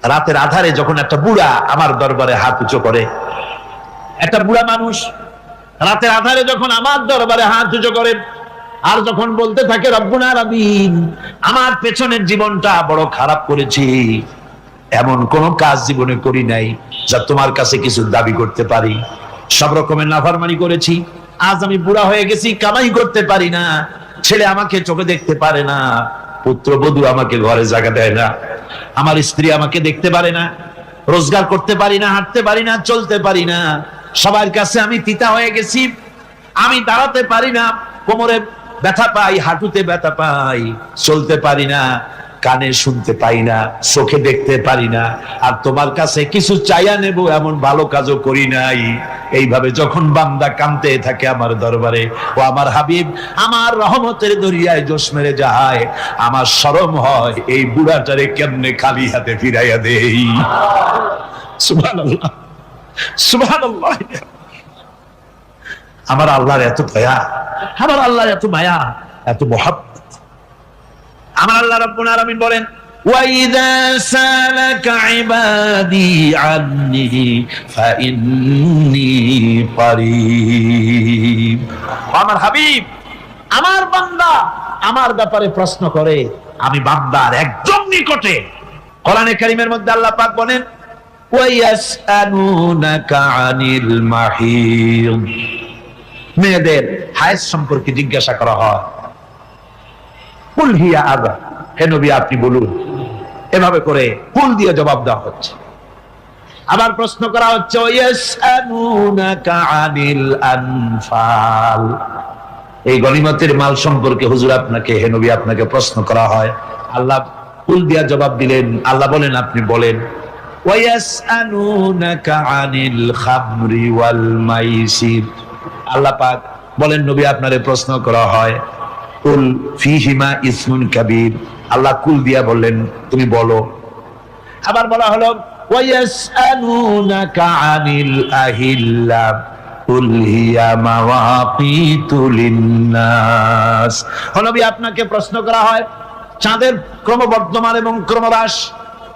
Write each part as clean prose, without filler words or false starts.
রাতের আধারে যখন একটা বুড়া আমার দরবারে হাত উঁচু করে, একটা বুড়া মানুষ রাতের আধারে যখন আমার দরবারে হাত উঁচু করে আর যখন বলতে থাকে রব্বুল আলামিন, আমার পেছনের জীবনটা বড় খারাপ করেছি, এমন কোন কাজ জীবনে করি নাই যা তোমার কাছে কিছু দাবি করতে পারি, সব রকমের নাফরমানি করেছি, আজ আমি বুড়া হয়ে গেছি, কামাই করতে পারি না, ছেলে আমাকে চোখে দেখতে পারে না, পুত্রবধূ আমাকে ঘরে জায়গা দেয় না, আমার স্ত্রী আমাকে দেখতে পারে না, রোজগার করতে পারি না, হাঁটতে পারি না, চলতে পারি না, সবার কাছে আমি তিতা হয়ে গেছি, আমি দাঁড়াতে পারি না, কোমরে ব্যথা পাই, হাঁটুতে ব্যথা পাই, চলতে পারি না, কানে শুনতে পাই না, চোখে দেখতে পারি না, আর তোমার কাছে কিছু চাইয়া নেব এমন ভালো কাজও করি নাই। এইভাবে যখন বান্দা কাঁদতে থাকে আমার দরবারে, ও আমার হাবিব আমার রহমতের দরিয়ায় জোশ মেরে যায়, আমার শরম হয় এই বুড়াটারে কেমনে খালি হাতে ফিরাইয়া দেই। সুবহানাল্লাহ, সুবহানাল্লাহ। আমার আল্লাহর এত দয়া, আমার আল্লাহর এত মায়া, এত মহব্বত। আমার আল্লাহ রাব্বুল আলামিন বলেন, ওয়াইযা সালাকা ইবাদি আন্নী ফাইন্নী করিব। আমার হাবিব, আমার বান্দা আমার ব্যাপারে প্রশ্ন করে, আমি বান্দার একদম নিকটে। কোরআনে কারীমের মধ্যে আল্লাহ পাক বলেন, ওয়ায়াসআলুনাকা আনিল মাহিদ, মেয়েদের হায়েজ সম্পর্কে জিজ্ঞাসা করা হয়, কুল হিয়া আযা, হে নবী আপনি বলুন। এভাবে করে কুল দিয়ে জবাব দেওয়া হচ্ছে। আবার প্রশ্ন করা হচ্ছে, ওয়ায়াসআলুনাকা আনিল আনফাল, এই গনিমতের মাল সম্পর্কে হুজুর আপনাকে, হে নবী আপনাকে প্রশ্ন করা হয়। আল্লাহ কুল দিয়ে জবাব দিলেন, আল্লাহ বলেন আপনি বলেন। ওয়ায়াসআলুনাকা আনিল খামরি ওয়াল মাইসির, আল্লাহ পাক বলেন নবী আপনারে প্রশ্ন করা হয়, কুল ফীহিমা ইসমুন কাবীর, আল্লাহ কুল দিয়া বললেন তুমি বলো। আবার বলা হলো, ওয়ায়াসআলুনাকা আনিল আহিল্লা কুল হিয়া মাওয়াকিতু লিন্নাস, নবী আপনাকে প্রশ্ন করা হয় চাঁদের ক্রমবর্ধমান এবং ক্রমহ্রাস,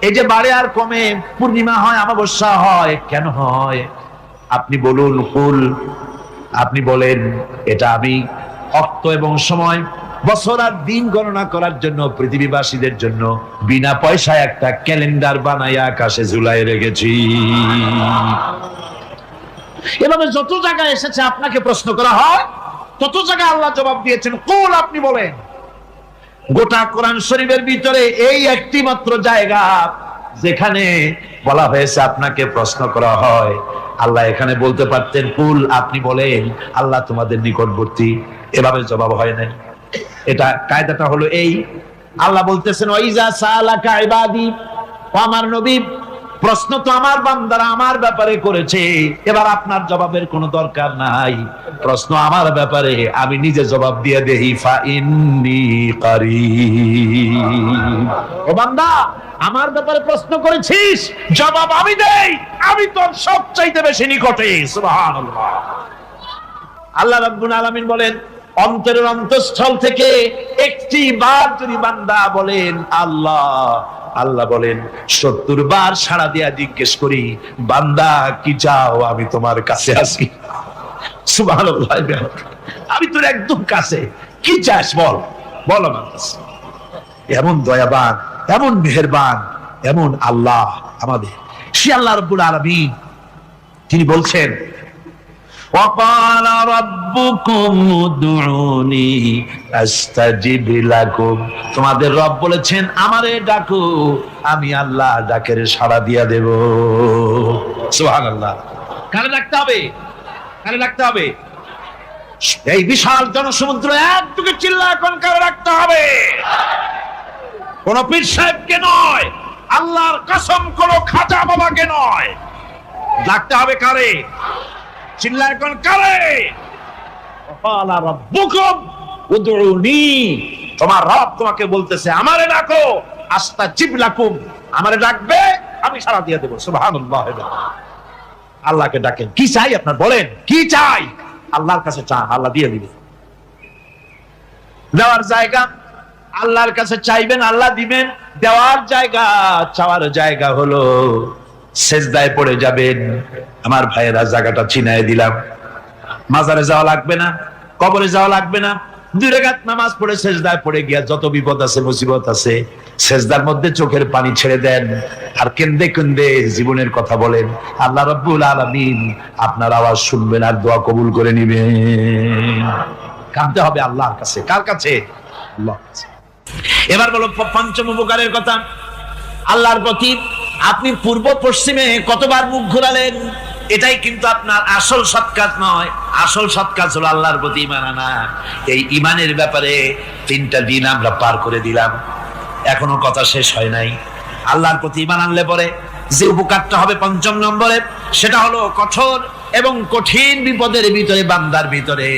এই যে বাড়ে আর কমে, পূর্ণিমা হয় অমাবস্যা হয়, কেন হয় আপনি বলুন। কুল, আপনি বলেন এটা আমি অক্ত এবং সময়, বছর আর দিন গণনা করার জন্য পৃথিবীবাসীদের জন্য বিনা পয়সায় একটা ক্যালেন্ডার বানাইয়া আকাশে ঝুলাই রেখেছি। এভাবে যত জায়গায় এসেছে আপনাকে প্রশ্ন করা হয়, তত জায়গায় আল্লাহ জবাব দিয়েছেন কুল, আপনি বলেন। গোটা কোরআন শরীফের ভিতরে এই একটি মাত্র জায়গা যেখানে বলা হয়েছে আপনাকে প্রশ্ন করা হয়, আল্লাহ এখানে বলতে পারতেন কুল, আপনি বলেন, আল্লাহ তোমাদের নিকটবর্তী, এভাবে জবাব হয় না। এটা কায়দাটা হলো এই, আল্লাহ বলতেছেন ওয়াইজা সালাকা ইবাদি, ও আমার নবী প্রশ্ন তো আমার বান্দারা আমার ব্যাপারে করেছে, এবার আপনার জবাবের কোনো দরকার নাই, প্রশ্ন আমার ব্যাপারে, আমি নিজে জবাব দিয়ে দেই, ফাইন্নী করিব। ও বান্দা আমার ব্যাপারে প্রশ্ন করেছিস, জবাব আমি দেই, আমি তোর সবচাইতে বেশি নিকটে। সুবহানাল্লাহ। আল্লাহ রাব্বুল আলামিন বলেন, অন্তরের অন্তঃস্থল থেকে একটি বার যদি বান্দা বলেন আল্লাহ, আল্লাহ বলেন 70 বার সাড়া দিয়া জিজ্ঞেস করি, বান্দা কি চাও, আমি তোমার কাছে আছি। সুবহানাল্লাহ, আমি তোর একদম কাছে, কি চাস বল, বল আমার কাছে। এমন দয়াবান, এমন মেহেরবান, এমন আল্লাহ আমাদের, সে আল্লাহ রাব্বুল আলামিন, তিনি বলছেন وقال ربكم ادعوني استجب لكم, তোমাদের রব বলেছেন আমারে ডাকো, আমি আল্লাহ ডাকের সাড়া দিয়া দেব। সুবহানাল্লাহ। কারে ডাকতে হবে, কারে ডাকতে হবে? এই বিশাল জনসমুদ্র একটুকে চিল্লা এখন কারে ডাকতে হবে? কোন পীর সাহেবকে নয়, আল্লাহর কসম কোন খাজা বাবাকে নয়, ডাকতে হবে কারে? চিল্লা এখন কারে? ওয়াকালা রাব্বুকুম উদউনি, তোমার রব তোমাকে বলতেছে আমারে ডাকো, আস্তাজিব লাকুম, আমারে ডাকবে আমি সাড়া দিয়ে দেব। সুবহানাল্লাহ। আল্লাহকে ডাকেন, কি চাই আপনার বলেন, কি চাই? আল্লাহর কাছে চান, আল্লাহ দিয়ে দিবে। দেওয়ার জায়গা আল্লাহর কাছে চাইবেন, আল্লাহ দিবেন। দেওয়ার জায়গা, চাওয়ার জায়গা হলো সেজদায় পড়ে যাবেন। আমার ভাইয়েরা, জায়গাটা চিনাই দিলাম। মাজারে যাওয়া লাগবে না, কবরে যাওয়া লাগবে না। 2 রাকাত নামাজ পড়ে সেজদায় পড়ে গিয়া যত বিপদ আছে, মুসিবত আছে, সেজদার মধ্যে চোখের পানি ছেড়ে দেন আর কেন্দে কেন্দে জীবনের কথা বলেন। আল্লাহ রাব্বুল আলামিন আপনার আওয়াজ শুনবেন আর দোয়া কবুল করে নিবেন। কাঁদতে হবে আল্লাহর কাছে। কার কাছে? আল্লাহর কাছে। এবার বলো পঞ্চম উপকারের কথা। আল্লাহর প্রতি আপনি পূর্ব পশ্চিমে কতবার মুখ ঘুরালেন, এটাই কিন্তু আপনার আসল সৎ কাজ নয়। আসল সৎ কাজ হলো আল্লাহর প্রতি ঈমান আনা। এই ঈমানের ব্যাপারে 3টা দিন আমরা পার করে দিলাম, এখনো কথা শেষ হয় নাই। আল্লাহর প্রতি ঈমান আনলে পরে যে উপকারটা হবে 5ম নম্বরে, সেটা হলো কঠোর এবং কঠিন বিপদের ভিতরে বান্দার ভিতরে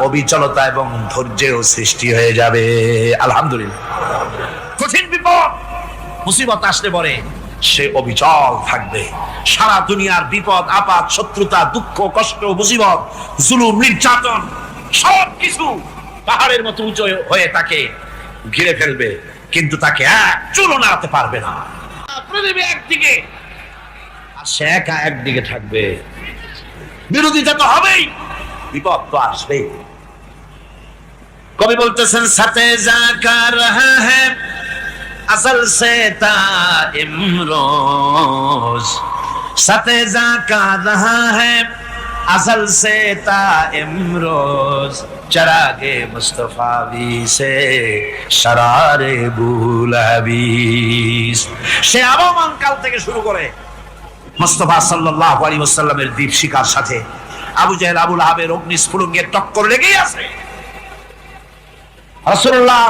অবিচলতা এবং ধৈর্যের সৃষ্টি হয়ে যাবে। আলহামদুলিল্লাহ। কঠিন বিপদ মুসিবত আসলে পরে সে অবিচল থাকবে। সারা দুনিয়ার বিপদ আপদ, শত্রুতা, দুঃখ, কষ্ট, মুসিবত, জুলুম, নির্যাতন সবকিছু পাহাড়ের মতো উঁচু হয়ে তাকে ঘিরে ফেলবে, কিন্তু তাকে এক চুলও নাড়াতে পারবে না। পৃথিবী একদিকে আর সে একা একদিকে থাকবে। বিরোধিতা তো হবেই, বিপদ তো আসবেই। কবি বলতেছেন, সাথে জাকা রহা হ্যায় আসল সে ইমরোজ, সাথে জাকা রহা হ্যায় আসল সে ইমরোজ, চরাগে মুস্তফাবি সে শরারে বুলহাবিস। সে আবহমান কাল থেকে শুরু করে মুস্তাফা সাল্লাল্লাহু আলাইহি ওয়াসাল্লামের দীপ শিখার সাথে আবু জাহেল, আবু লাহাবের অগ্নিস্ফুলিঙ্গের টক্কর লেগেই আছে। রাসূলুল্লাহ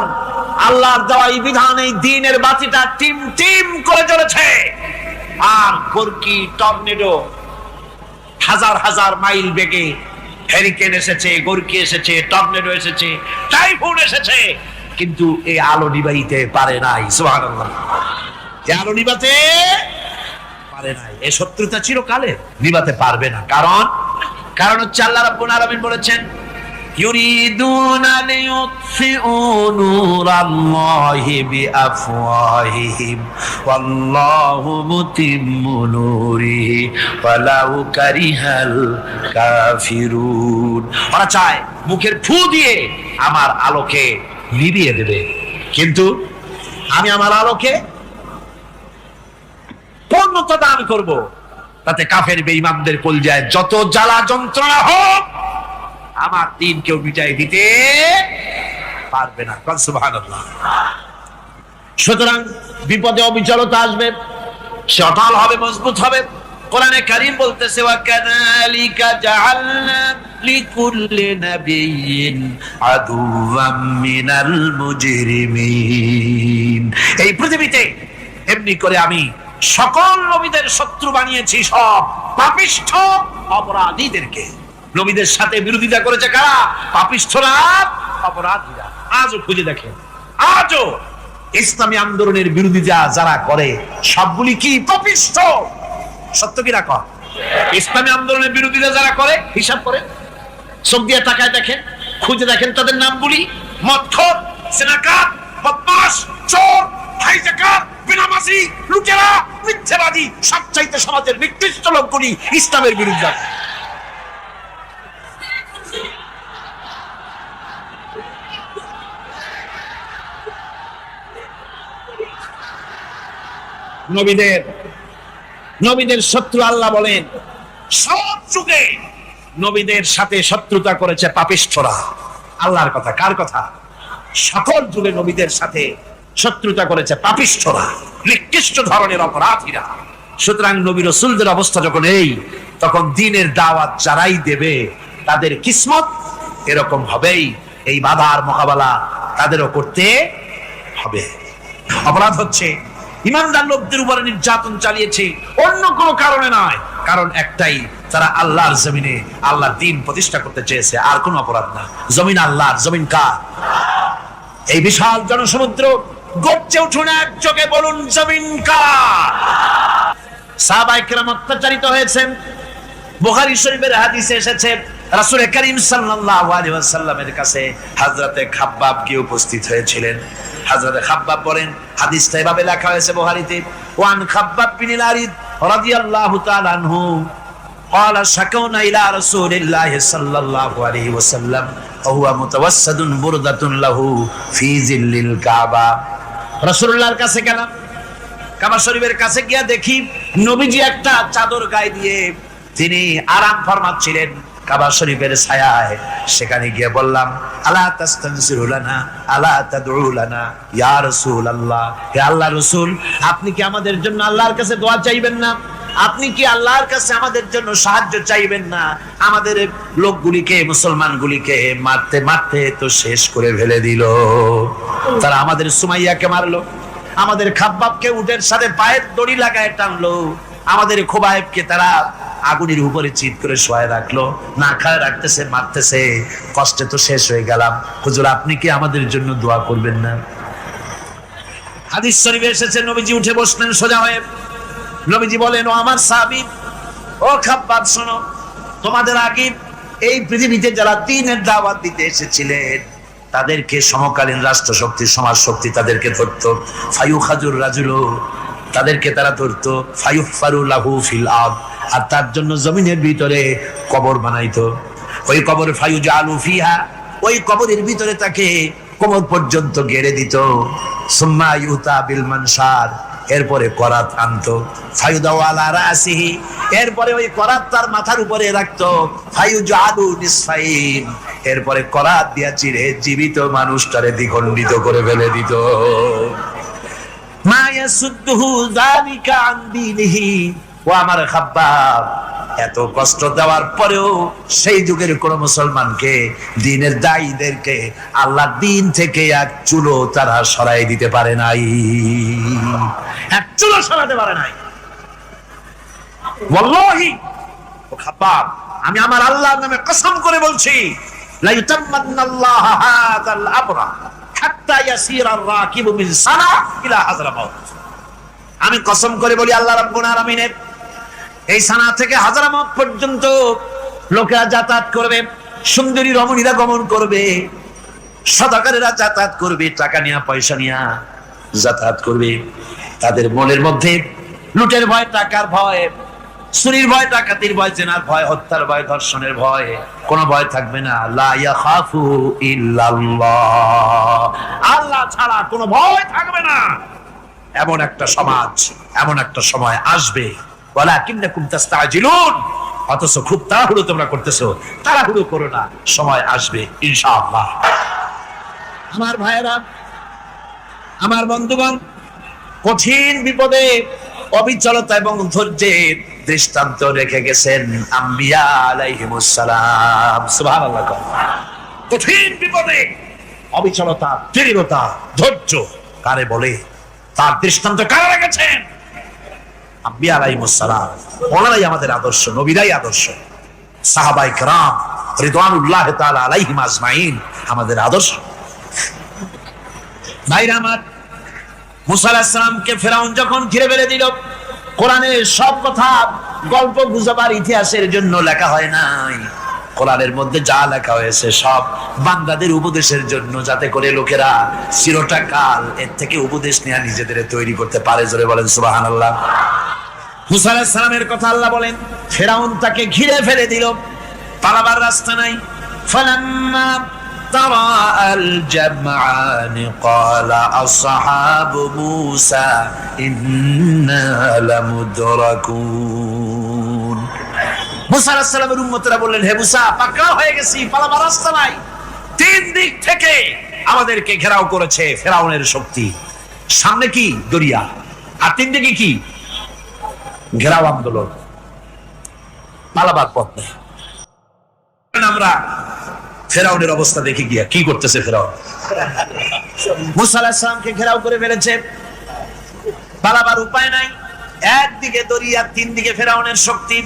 আল্লাহর দেওয়া এই বিধান, এই দ্বীনের বাতিটা টিম টিম করে জ্বলেছে। আর গর্কি, টর্নেডো, হাজার হাজার মাইল বেগে হ্যারিকেন এসেছে, গর্কি এসেছে, টর্নেডো এসেছে, টাইফুন এসেছে, কিন্তু এই আলো নিবাইতে পারে নাই। সুবহানাল্লাহ। এই আলো নিবাতে পারে নাই। এই শত্রুতা চিরকালে নিবাতে পারবে না। কারণ হচ্ছে আল্লাহ রাব্বুল আলামিন বলেছেন, ইউরিদুনা লিইউতফিউ নূরাল্লাহি বিআফওয়াহিহিম ওয়াল্লাহু মুতিম্মু নূরিহি ওয়ালাউ কারিহাল কাফিরুন। ওরা চায় মুখের ফু দিয়ে আমার আলোকে নিভিয়ে দেবে, কিন্তু আমি আমার আলোকে পূর্ণতা দান করব। তাতে কাফের বেঈমানদের কলজায় যত জ্বালা যন্ত্রণা হোক, আমার দ্বীন কেউ মিটাই দিতে পারবে না। সুবহানাল্লাহ। সুতরাং বিপদে অবিচলতা আসবে, সে অটল হবে, মজবুত হবে। কোরআনে কারীম বলতেছে, ওয়া কাযালিকা জাআলনা লিকুল্লি নাবিয়্যিন আদুওয়াম মিনাল মুজরিমিন। এই পৃথিবীতে এমনি করে আমি সকল নবীদের শত্রু বানিয়েছি, সব পাপিষ্ঠ অপরাধীদেরকে। নবীদের সাথে বিরোধিতা করেছে কারা? পাপিষ্ঠরা, অপরাধীরা। আজও খুঁজে দেখেন, আজও ইসলামী আন্দোলনের বিরোধিতা যারা করে সবগুলি কি পাপিষ্ঠ? সত্য কি না কর? ইসলামী আন্দোলনের বিরোধিতা যারা করে হিসাব করে চোখ দিয়ে তাকায় দেখেন, খুঁজে দেখেন তাদের নামগুলি। মদখোর, জেনাকার, বদমাশ, চোর, হাইজাকার, বেনামাজি, লুটেরা, মিথ্যাবাদী, সবচাইতে সমাজের নিকৃষ্ট লোকগুলি ইসলামের বিরুদ্ধে। নবীদের শত্রু আল্লাহ বলেন, সব যুগে নবীদের সাথে শত্রুতা করেছে পাপিষ্ঠরা। আল্লাহর কথা। কার কথা? সকল যুগে নবীদের সাথে শত্রুতা করেছে পাপিষ্ঠরা, নিকৃষ্ট ধরনের অপরাধীরা। সুতরাং নবী রাসূলদের অবস্থা যখন এই, তখন দ্বীনের দাওয়াত যারাই দেবে তাদের কিসমত এরকম হবেই। এই বাধার মোকাবেলা তাদেরও করতে হবে। অপরাধ হচ্ছে ইমানদার লোকদের উপরে নির্যাতন চালিয়েছে, অন্য কোনো কারণে নয়। কারণ একটাই, তারা আল্লাহর জমিনে আল্লাহর দ্বীন প্রতিষ্ঠা করতে চেয়েছে, আর কোনো অপরাধ না। জমিন আল্লাহর, জমিন কার? এই বিশাল জনসমুদ্র গর্জে উঠুন একযোগে, বলুন জমিন কার? সাহাবায়ে কেরাম অত্যাচারিত হয়েছেন। বুখারী শরীফের হাদিসে এসেছে, রাসূল করিম সাল্লাল্লাহু আলাইহি ওয়াসাল্লামের কাছে হযরতে খাব্বাব গিয়ে উপস্থিত হয়েছিলেন। হযরত খাব্বাব বলেন, হাদিসটা এভাবে লেখা হয়েছে বুখারীতে, ওয়ান খাব্বাব বিন আরিদ রাদিয়াল্লাহু তাআলা আনহু قال شكونا الى رسول الله صلى الله عليه وسلم وهو متوسد بردة له في ظل الكعبة। রাসূলুল্লাহর কাছে গেলাম, কাবা শরীফের কাছে গিয়া দেখি নবীজি একটা চাদর গায়ে দিয়ে তিনি আরাম ফরমাচ্ছিলেন কাবা শরীফের ছায়ায়। সেখানে গিয়ে বললাম, আলা তাস্তানসিরু লানা আলা তাদউ লানা ইয়া রাসূলুল্লাহ, হে আল্লাহর রাসূল, আপনি কি আমাদের জন্য আল্লাহর কাছে দোয়া চাইবেন না? আপনি কি আল্লাহর কাছে আমাদের জন্য সাহায্য চাইবেন না? আমাদের লোকগুলিকে, মুসলমানগুলিকে মারতে মারতে তো শেষ করে ফেলে দিল। তারা আমাদের সুমাইয়াকে মারলো, আমাদের খাব্বাবকে উটের সাথে পায়ের দড়ি লাগায় টানলো, আমাদের খোবায়েবকে তারা আগুনের উপরে চিৎ করে শোয়ায় রাখলো, না খায় রাখতেছে, মারতেছে, কষ্টে তো শেষ হয়ে গেলাম। হুজুর, আপনি কি আমাদের জন্য দোয়া করবেন না? হাদিস শরীফে এসেছে, নবীজি উঠে বসলেন সোজা হয়ে। নবীজি বলেন, ও আমার সাহাবী, ও খাব্বাব, শোনো, তোমাদের আগে এই পৃথিবীতে যারা দ্বীনের দাওয়াত দিতে এসেছিলেন তাদেরকে সমকালীন রাষ্ট্র শক্তি, সমাজ শক্তি তাদেরকে ধরতো। ফায়ুখাজুর রাজুল, তাদেরকে তারা ধরতো। ফায়ুফারু লাহু ফিল আরদ, আর তার জন্য জমিনের ভিতরে কবর বানাইতো। ওই কবর ফায়ুজালু ফিহা, ওই কবরের ভিতরে তাকে কোমর পর্যন্ত গেড়ে দিত। সুম্মা ইউতা বিল মানশার, এরপরে করাত আনতো। ফায়ুদাউ আলা রাসিহি, এরপরে ওই করাত তার মাথার উপরে রাখতো। ফায়ুজালু নিসফাইন, এরপরে করাত দিয়া চিরে জীবিত মানুষটারে দ্বিখণ্ডিত করে ফেলে দিত। মা ইয়াসুদ্দুহু যালিকা আন দীনিহি, ও আমার খাব্বাব, এত কষ্ট দেওয়ার পরেও সেই যুগের কোন মুসলমানকে, দ্বীনের দায়ীদেরকে আল্লাহর দ্বীন থেকে এক চুলো তারা সরাই দিতে পারে নাই, এক চুলো সরাতে পারে নাই। ওয়াল্লাহি, ও খাব্বাব, আমি আমার আল্লাহর নামে কসম করে বলছি, লা ইউতাম্মান্নাল্লাহু হাযাল আমরা হাত্তা ইয়াসিরার রাকিবু মিন সানা ইলা হাযরামাউত। আমি কসম করে বলি, আল্লাহ রাব্বুল আলামিনের এই সানা থেকে হাজারামাত পর্যন্ত লোকেরা যাতায়াত করবে, সুন্দরী রমণীরা গমন করবে, সদাকারেরা যাতায়াত করবে, টাকা নিয়া পয়সা নিয়া যাতায়াত করবে। তাদের মনের মধ্যে লুটের ভয়, টাকার ভয়, চুরির ভয়, ডাকাতির ভয়, জেনার ভয়, হত্যার ভয়, ধর্ষণের ভয়, কোনো ভয় থাকবে না। লা ইয়াখাফু ইল্লাল্লাহ, আল্লাহ ছাড়া কোনো ভয় থাকবে না। এমন একটা সমাজ, এমন একটা সময় আসবে। ওয়ালাকিন্নাকুম তাস্তাজিলুন, অথচ খুব তাড়াহুড়ো তোমরা করতেছো। তাড়াহুড়ো করো না, সময় আসবে ইনশাআল্লাহ। আমার ভাইয়েরা, আমার বন্ধুগণ, কঠিন বিপদে অবিচলতা এবং ধৈর্যের দৃষ্টান্ত রেখে গেছেন আম্বিয়া আলাইহিমুস সালাম। সুবহানাল্লাহ। কঠিন বিপদে অবিচলতা, দৃঢ়তা, ধৈর্য কারে বলে, তার দৃষ্টান্ত কারা রেখেছেন? আম্বিয়া আলাইহিমুস সালাম। ওনারাই আমাদের আদর্শ, নবীরাই আদর্শ। সাহাবায়ে কেরাম রিদওয়ানুল্লাহ তাআলা আলাইহিম আজমাইন আমাদের আদর্শ। ভাইরা আমার, মুসা আলাইহিস সালামকে ফেরাউন যখন ঘিরে ফেলে দিল, কোরআনের সব কথা গল্প গুজবার ইতিহাসের জন্য লেখা হয় নাই। কোরআনের মধ্যে যা লেখা হয়েছে সব বান্দাদের উপদেশের জন্য, যাতে করে লোকেরা চিরটা কাল এর থেকে উপদেশ নেওয়া নিজেদের তৈরি করতে পারে। জোরে বলেন সুবহানাল্লাহ। মুসা আলাইহিস সালামের কথা আল্লাহ বলেন, ফেরাউন তাকে ঘিরে ফেলে দিল, পালাবার রাস্তা নাই। ফালাম্মা তারাআল জামআনি ক্বালা আসহাবু মূসা ইন্না লামুদরাকুন। মুসা আলাইহিস সালামের উম্মতরা বললেন, হে মুসা, পাকড়াও হয়ে গেছি, পালাবার রাস্তা নাই। তিন দিক থেকে আমাদেরকে ঘেরাও করেছে ফেরাউনের শক্তি। সামনে কি? দরিয়া, আর তিন দিকে কি? ঘেরাও আন্দোলন, পালাবার পথ নেই। আমরা ফেরাউনের অবস্থা দেখে গিয়া কি করতেছে ফেরাউন। মুসা আলাইহিস সালামকে ঘেরাও করে ফেলেছে, পালাবার উপায় নাই। একদিকে দরিয়া, তিন দিকে ফেরাউনের শক্তি।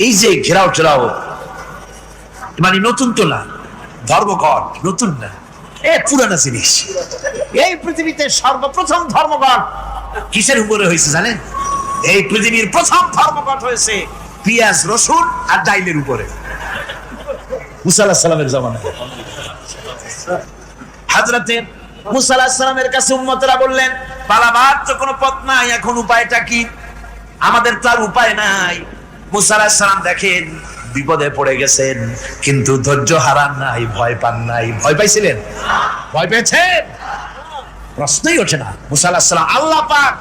এই যে ঘেরাও টেরাও, মানে নতুন তো না, ধর্মঘট নতুন না, এ পুরানা জিনিস। এই পৃথিবীতে সর্বপ্রথম ধর্মঘট কিসের উপরে হয়েছে জানেন? এই পৃথিবীর প্রথম ধর্মঘট হয়েছে পেঁয়াজ, রসুন আর ডাইলের উপরে, মুসা আলাইহিস সালামের জামানায়। হযরতে মুসা আলাইহিস সালামের কাছে উম্মতরা বললেন, পালাবার তো কোনো পথ নাই, এখন উপায়টা কি? আমাদের তো আর উপায় নাই। মুসা আলাইহিস সালাম দেখেন বিপদে পড়ে গেছেন, কিন্তু ধৈর্য হারান নাই, ভয় পান নাই। ভয় পাইছিলেন? ভয় পেয়েছেন? প্রশ্নই ওঠে না। মুসা আলাইহিস সালাম আল্লাহ পাক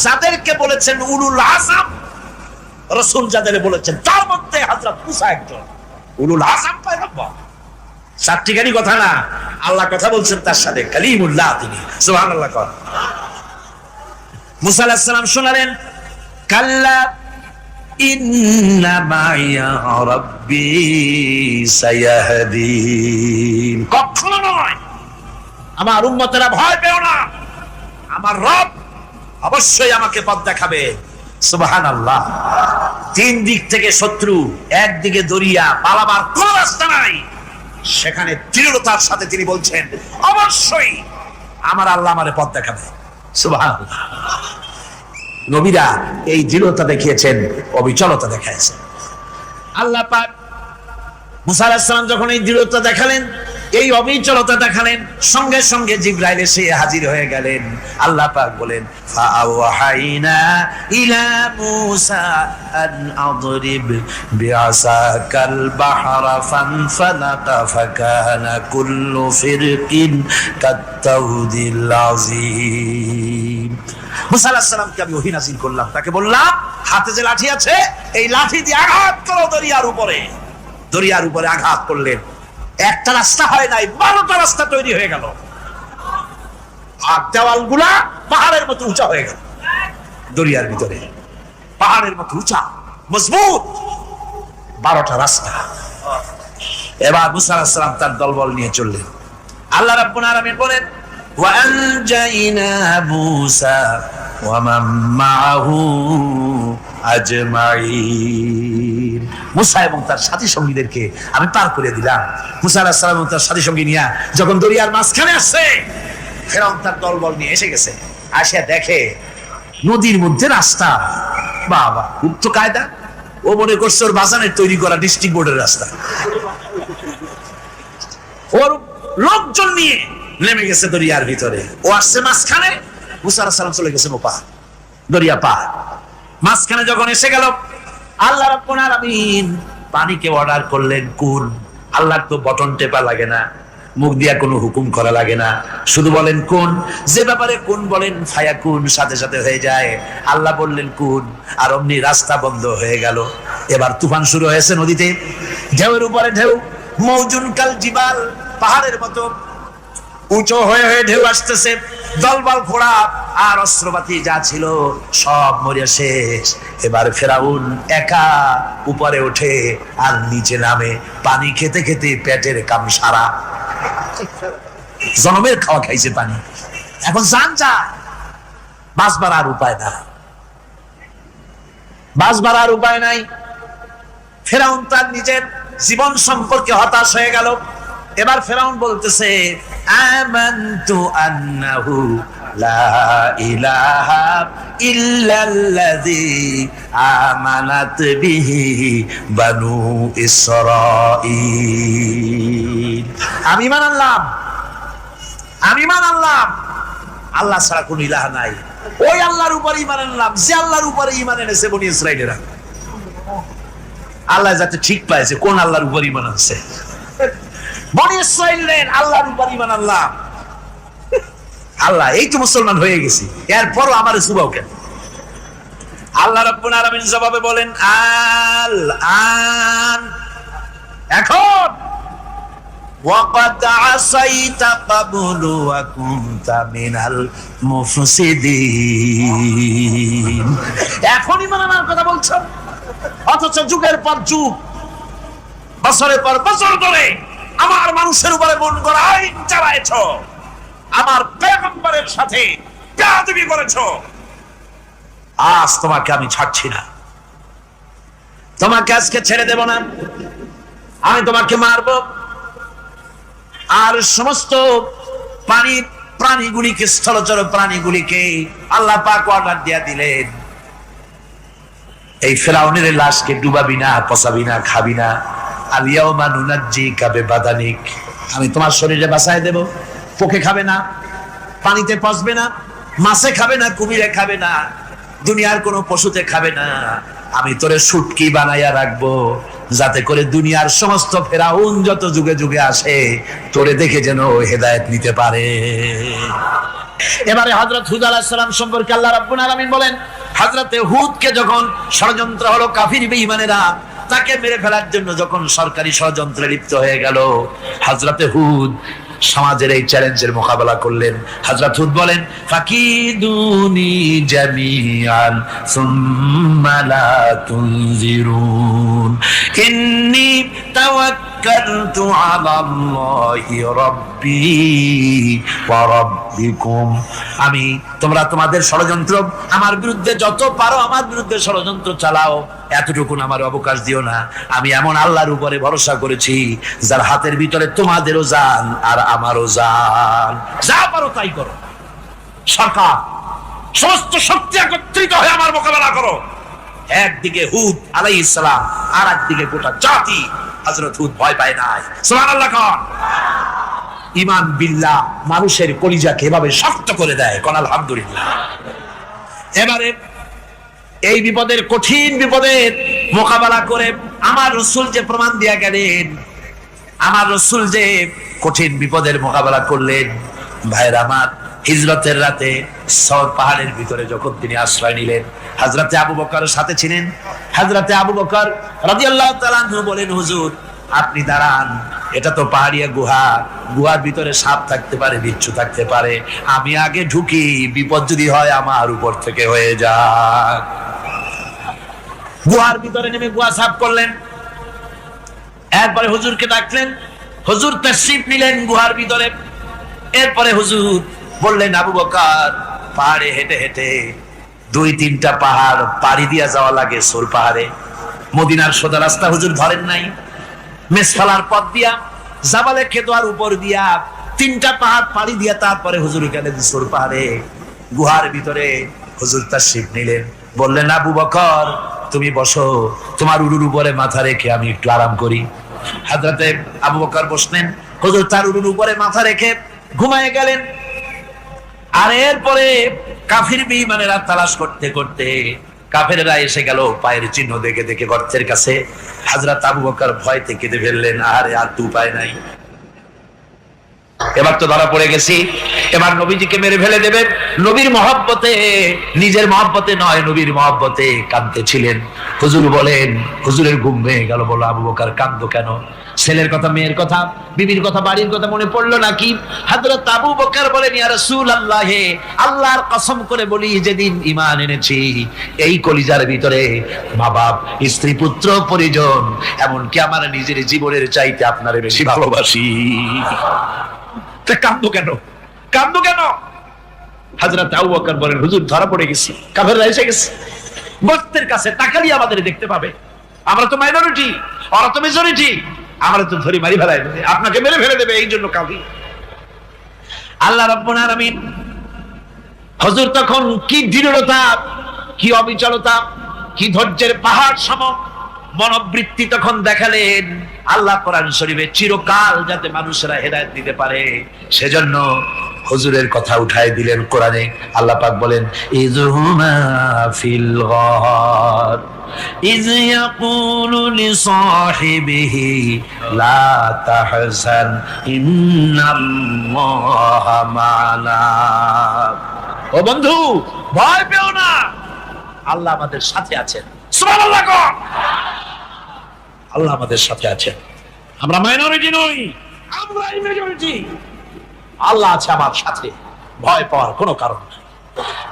যাদেরকে বলেছেন উলুল আযম, রাসূল যাদের বলেছেন তার মধ্যে হযরত মুসা একজন উলুল আযম পয়গম্বর। সাতটিকারই কথা না, আল্লাহ কথা বলছেন তার সাথে, কালিমুল্লাহ তিনি। সুবহানাল্লাহ। মুসা আলাইহিস সালাম শোনালেন, কাল্লা ইন্না মাইয়া রাব্বি সায়াহদিন। কখনো নয়, আমার উম্মতেরা ভয় পেও না, আমার রব অবশ্যই আমাকে পথ দেখাবে। সুবহানাল্লাহ। তিন দিক থেকে শত্রু, একদিকে দরিয়া, পালাবার কোন রাস্তা নাই, সেখানে দৃঢ়তার সাথে তিনি বলছেন অবশ্যই আমার আল্লাহ আমারে পথ দেখাবে। সুবহানাল্লাহ। নবীরা এই দৃঢ়তা দেখিয়েছেন, অবিচলতা দেখাইছেন। আল্লাহ পাক মুসা আলাইহিস সালাম যখন এই দৃঢ়তা দেখালেন, এই অবিচলতা দেখালেন, সঙ্গে সঙ্গে জিবরাইল এসে হাজির হয়ে গেলেন। আল্লাহ পাক বলেন, ফাআওহাইনা ইলা মূসা আন আদরিব বিআসাকাল বাহরা ফানফালাকা ফাকানা কুল্লু ফিরকিন কাত্তাউদিল আযীম। মুসা আলাইহিস সালামকে আমি ওহী নাযিল করলাম, তাকে বললাম হাতে যে লাঠি আছে এই লাঠি দিয়ে আঘাত করো দরিয়ার উপরে। দরিয়ার উপরে আঘাত করলেন, একটা রাস্তা হয় নাই, 12টা রাস্তা তৈরি হয়ে গেল। আর দেওয়ালগুলা পাহাড়ের মতো উঁচা হয়ে গেল। দরিয়ার ভিতরে পাহাড়ের মতো উঁচা মজবুত 12টা রাস্তা। এবার মুসা আলাইহিস সালাম তার দলবল নিয়ে চললেন। আল্লাহ রাব্বুল আলামিন বলেন, ওয়া আনজাইনা মূসা ওয়া মান মাআহু আজমাইন। মুসা এবং তার সাথী সঙ্গীদেরকে আমি পার করে দিলাম। মুসা আলাইহিস সালাম এবং তার সাথী সঙ্গী নিয়ে যখন দরিয়ার মাঝখানে আসছে, ফেরাউন তার দলবল নিয়ে এসে গেছে। আসে দেখে নদীর মধ্যে রাস্তা। বাবা, খুব তো কায়দা। ও মনে করছে ওর বাজানের তৈরি করা ডিস্ট্রিক্ট বোর্ডের রাস্তা। ওর লোকজন নিয়ে নেমে গেছে দরিয়ার ভিতরে। ও আসছে মাঝখানে, মুসা আলাইহিস সালাম চলে গেছে ওপার, দরিয়া পার। মাঝখানে যখন এসে গেল, আল্লাহ রাব্বুল আলামিন পানিকে অর্ডার করলেন কুন। আল্লাহর তো বটন টেপা লাগে না, মুখ দিয়া কোনো হুকুম করা লাগে না, শুধু বলেন কুন। যে ব্যাপারে কুন বলেন ফায়াকুন, সাথে সাথে হয়ে যায়। আল্লাহ বললেন কুন, আর অমনি রাস্তা বন্ধ হয়ে গেল। এবার তুফান শুরু হয়েছে নদীতে, ঢেউয়ের উপরে ঢেউ, মওজুন কাল জিবাল, পাহাড়ের মতো উঁচু হয়ে হয়ে ঢেউ আসতেছে। দলবল ঘোড়া আর অস্ত্রপাতি যা ছিল সব মরিয়া শেষ। এবার ফেরাউন একা উপরে ওঠে আর নিচে নামে, পানি খেতে খেতে পেটের কাম সারা। জনমের খাওয়া খাইছে পানি, এখন জান যায়। বাঁচবার আর উপায় না, বাঁচবার আর উপায় নাই। ফেরাউন তার নিজের জীবন সম্পর্কে হতাশ হয়ে গেল। এবার ফেরাউন বলতেছে, আমানতু আন্নাহু লা ইলাহা ইল্লাল্লাযী আমানাত বিহি বানু ইসরাঈল। আমি ঈমান আনলাম, আমি ঈমান আনলাম আল্লাহ ছাড়া কোনো ইলাহ নাই। ওই আল্লাহর উপর ঈমান আনলাম যে আল্লাহর উপরে ঈমান এনেছে বনি ইসরাঈলেরা। আল্লাহ যাতে ঠিক পাইছে কোন আল্লাহর উপর ঈমান আনছে। বনি ইসরাঈলের আল্লাহর উপর ঈমান আনলাম। আল্লাহ, এই তো মুসলমান হয়ে গেছি, এরপরও আমার সুবাও কেন? আল্লাহ রাব্বুল আলামিন জবাবে বলেন, আল আন, এখন ওয়াকাদ আসাইতা ক্বাবলু ওয়া কুনতা মিনাল মুফসিদিন। এখন ঈমান আনার কথা বলছো, অথচ যুগের পর যুগ, বছরের পর বছর ধরে আমার মানুষের উপরে মন করা আইন চালাইছো, আমার পয়গম্বরের সাথে বেয়াদবি করেছো। আজ তোমাকে আমি ছাড়ছি না, তোমাকে আজকে ছেড়ে দেব না, আমি তোমাকে মারবো। আর সমস্ত প্রাণীগুলিকে, স্থলচর প্রাণীগুলিকে আল্লাহ পাক অর্ডার দিয়া দিলেন, এই ফেরাউনের লাশকে ডুবাবি না, পচাবি না, খাবি না। আল ইয়াউমা নুনাজ্জিকা বিবাদানিক, আমি তোমার শরীরে বাঁচায় দেব, পোকে খাবে না, পানিতে পচবে না, মাছে খাবে না, কুমিরে খাবে না, দুনিয়ার কোনো পশুতে খাবে না। আমি তোরে শুটকি বানাইয়া রাখবো, যাতে করে দুনিয়ার সমস্ত ফেরাউন যত যুগে যুগে আসে তোরে দেখে যেন হেদায়েত নিতে পারে। এবারে হযরত হুদ আলাইহিস সালাম সম্পর্কে আল্লাহ রাব্বুল আলামিন বলেন, হযরতে হুদকে যখন ষড়যন্ত্র হলো, কাফির বেঈমানেরা তাকে মেরে ফেলার জন্য যখন সরকারি ষড়যন্ত্রে লিপ্ত হয়ে গেল, হযরতে হুদ সমাজের এই চ্যালেঞ্জের মোকাবেলা করলেন। হযরত হুদ বলেন, ফাকিদুনি জামিআন সুম্মা লা তুনজিরুন ইন্নী তাওয়াক্কালতু আলাল্লাহি রাব্বি ওয়া রাব্বিকুম। আমি তোমরা তোমাদের ষড়যন্ত্র আমার বিরুদ্ধে যত পারো আমার বিরুদ্ধে ষড়যন্ত্র চালাও, এতটুকু আমার অবকাশ দিও না। আমি এমন আল্লাহর উপরে ভরসা করেছি যার হাতের ভিতরে তোমাদেরও জান আর আমারও জান। যা পারো তাই করো। সরকার সমস্ত শক্তি একত্রিত হয়ে আমার মোকাবেলা করো। একদিকে হুদ আলাইহিস সালাম, আর একদিকে গোটা জাতি। হযরত হুদ ভয় পায় নাই। সুবহানাল্লাহ। কোন ঈমান বিল্লাহ মানুষের কলিজাকে এভাবে শক্ত করে দেয়। কোন আলহামদুলিল্লাহ। এবারে এই বিপদের, কঠিন বিপদের মোকাবেলা করে আমার রাসূল যে প্রমাণ দিয়া গেলেন, আমার রাসূল যে কঠিন বিপদের মোকাবেলা করলেন, ভাইরা আমার, হিজরতের রাতে সওর পাহাড়ের ভিতরে যখন তিনি আশ্রয় নিলেন, হযরতে আবু বকরের সাথে ছিলেন। হযরতে আবু বকর রাদিয়াল্লাহু তাআলা আনহু বলেন, হুজুর আপনি দাঁড়ান, এটা তো পাহাড়িয়া গুহা, গুহার ভিতরে সাপ থাকতে পারে, বিচ্ছু থাকতে পারে, আমি আগে ঢুকি, বিপদ যদি হয় আমার উপর থেকে হয়ে যাক। গুহার ভিতরে নেমে গুহা সাফ করলেন। এরপরে হুজুরকে ডাকলেন, হুজুর তাশরীফ নিলেন গুহার ভিতরে। এরপরে হুজুর বললেন, আবু বকর, পাহাড়ে হেঁটে হেঁটে 2-3টা পাহাড় পাড়ি দিয়া যাওয়া লাগে সোর পাহাড়ে। মদিনার সোজা রাস্তা হুজুর ধরেন নাই, মেসফালার পথ দিয়া জাবালে খেদোয়ার উপর দিয়া 3টা পাহাড় পাড়ি দিয়া তারপরে হুজুর এখানে সোর পাহাড়ে গুহার ভিতরে হুজুর তাশরীফ নিলেন। বললেন, আবু বকর তুমি বসো, তোমার উরুর উপরে মাথা রেখে আমি একটু আরাম করি। হযরতে আবু বকর বসলেন, হুজুর তার উরুর উপরে মাথা রেখে ঘুমায় গেলেন। আর এরপরে কাফির বেঈমানেরা তালাশ করতে করতে কাফেররা এসে গেল পায়ের চিহ্ন দেখে দেখে গর্তের কাছে। হযরত আবু বকর ভয়তে কেঁদে ফেললেন, আরে আর তো উপায় নাই, এবার তো ধরা পড়ে গেছি, এবার নবীজিকে মেরে ফেলে দেবে। নবীর মহব্বতে, নিজের মহব্বতে নয়, নবীর মহব্বতে কাঁদতেছিলেন। হুজুর বলেন, হুজুরের ঘুম ভেঙে গেল। বলো, আবু বকর কাঁদো কেন? ছেলের কথা, মেয়ের কথা, বিবির কথা, বাড়ির কথা মনে পড়লো নাকি? হযরত আবু বকর বলেন, ইয়া রাসূলুল্লাহ, আল্লাহর কসম করে বলি, যেদিন ঈমান এনেছি এই কলিজার ভিতরে মা বাপ, স্ত্রী, পুত্র, পরিজন, এমনকি আমার নিজের জীবনের চাইতে আপনারে বেশি ভালোবাসি। কাঁদো কেন? কাঁদো কেন? হযরত আবু বকর বলেন, হুজুর ধরা পড়ে গেছি, কাফেররা এসে গেছে, গর্তের কাছে তাকালি আমাদের দেখতে পাবে, আমরা তো মাইনরিটি, ওরা তো মেজরিটি, আমরা তো ধরি মারি ফেলাই দেবে, আপনাকে মেরে ফেলে দেবে, এই জন্য কাঁদি। আল্লাহ রাব্বুল আলামিন, হুজুর তখন কি দৃঢ়তা, কি অবিচলতা, কি ধৈর্যের পাহাড় সম মনোবৃত্তি তখন দেখালেন। আল্লাহ কোরআন শরীফে চিরকাল যাতে মানুষেরা হেদায়েত দিতে পারে, সেজন্য হুজুরের কথা উঠায় দিলেন কোরআনে। আল্লাহ পাক বলেন, ইযহুমা ফিল গার ইয ইয়াকুলু লিসাহিবিহি লা তাহজান ইন্নাল্লাহা মা'ানা। ও বন্ধু, ভয় পেও না, আল্লাহ আমাদের সাথে আছেন। সুবহানাল্লাহ। আল্লাহ আমাদের সাথে আছেন, আমরা মাইনরিটি নই, আমরা মেজরিটি। আল্লাহ আছে আমার সাথে, ভয় পাওয়ার কোনো কারণ নেই।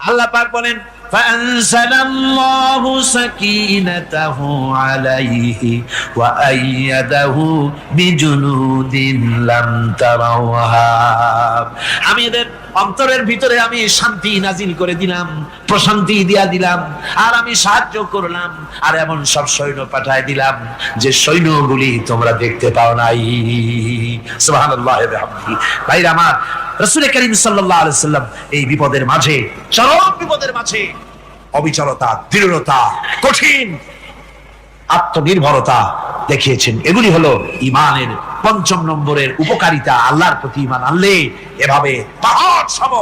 আল্লাহ পাক বলেন, ফাআনসালাল্লাহু সাকিনাতাহু আলাইহি ওয়া আইয়াদাহু বিজুনুদিন লাম তারাওহা। আমি এদের অন্তরের ভিতরে আমি শান্তি নাজিল করে দিলাম, প্রশান্তি দিয়া দিলাম, আর আমি সাহায্য করলাম, আর এমন সব সৈন্য পাঠায় দিলাম যে সৈন্যগুলি তোমরা দেখতে পাও নাই। সুবহানাল্লাহি ওয়া বিহামদিহি। ভাইরা আমার, রাসূল কারীম সাল্লাল্লাহু আলাইহি সাল্লাম এই বিপদের মাঝে, চরম বিপদের মাঝে অবিচলতা, দৃঢ়তা, কঠিন আত্মনির্ভরতা দেখিয়েছেন। এগুলি হলো ইমানের পঞ্চম নম্বরের উপকারিতা। আল্লাহর প্রতি ইমান আনলে এভাবে পাহাড় সম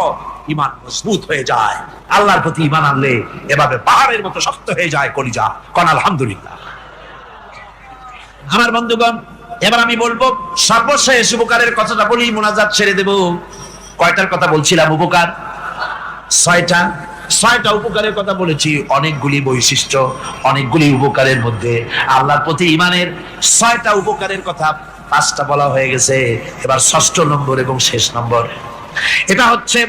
ইমান মজবুত হয়ে যায়। আল্লাহর প্রতি ইমান আনলে এভাবে পাহাড়ের মতো শক্ত হয়ে যায় কলিজা। কোন আলহামদুলিল্লাহ। আমার বন্ধুগণ, এবার আমি বলবো সর্বশেষ উপকারের কথাটা বলি, মোনাজাত ছেড়ে দেব। কয়টার কথা বলছিলাম? উপকার ছয়টা উপকারের কথা বলেছি। অনেকগুলি বৈশিষ্ট্য, অনেকগুলি উপকারের মধ্যে আল্লাহর প্রতি ইমানের 6টা উপকারের কথা 5টা বলা হয়ে গেছে। এবার 6ষ্ঠ নম্বর এবং শেষ নম্বর, এটা হচ্ছে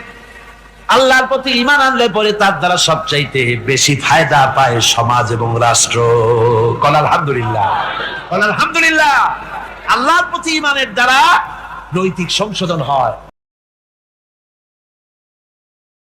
আল্লাহর প্রতি ঈমান আনলে পরে তার দ্বারা সবচাইতে বেশি ফায়দা পায় সমাজ এবং রাষ্ট্র। কল আলহামদুলিল্লাহ, কল আলহামদুলিল্লাহ। আল্লাহর প্রতি ঈমানের দ্বারা নৈতিক সংশোধন হয়।